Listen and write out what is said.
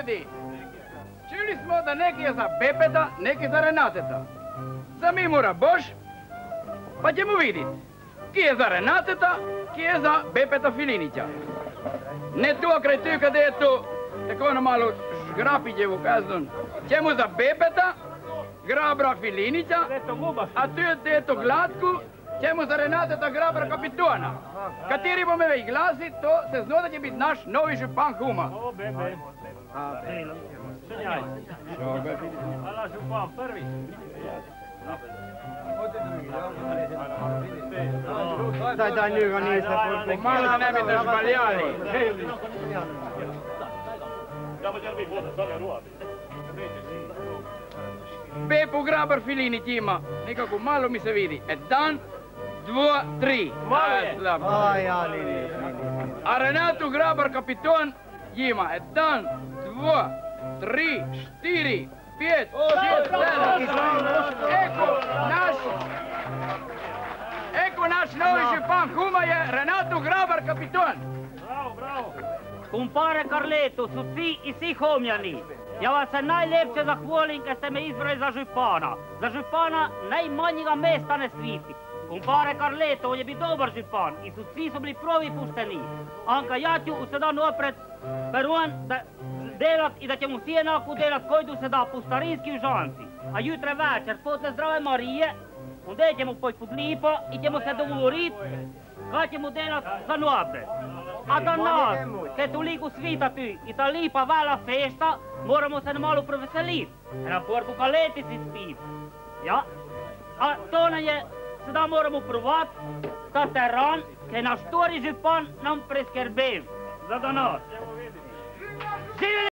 ljudi, čuli smo da neki je za Bepeta, neki za Renateta. Za mi mora Bož, pa ćemo vidjeti, ki je za Renateta, ki je za Bepeta Filinića. Ne tu okraj tu kada je to tako ono malo žgrapiđevu kaznun. Ćemo za Bepeta, Grabra Filinića, a tu je to glatku, ćemo za Renateta Grabra Kapitona. Kateri bomo vej glasi, to se zna da će biti naš novi župan Huma. Hvala župan, prvi. Daj, njega niste. Malo ne bi držbaljali. Bepu Grabar Filinić ima, nekako malo mi se vidi. Dan, dva, tri. A Renatu Grabar Kapiton ima. Dan, dva, tri, štiri, pet, šest, sedam. Eko naš novi župan Huma je Renatu Grabar Kapiton. Bravo, bravo. Kumpare Karletu, su vsi i vsi Homljani. Ja vas se najlepše zahvalim, ker ste me izbrali za župana. Za župana najmanjega mesta na sviti. Kumpare Karleto, on je bil dober župan in vsi so bili pravi pušteni. Anka ja ću sedaj napred verujem da delat i da ćemo vsi enako delat koji do sedaj po starinski užanci. A jutra večer, posle zdrave Marije, onda ćemo pojći pod lipo i ćemo se dogovoriti kaj ćemo delat za napred. A da nas, kaj toliko svita tu i ta lipa vela fešta, moramo se malo preveseliti. Na portu kaletici spiti. Ja? A to nam je, sedaj moramo provati ta teran, kaj naš tori župan nam preskrbil. Za danas. Živeli!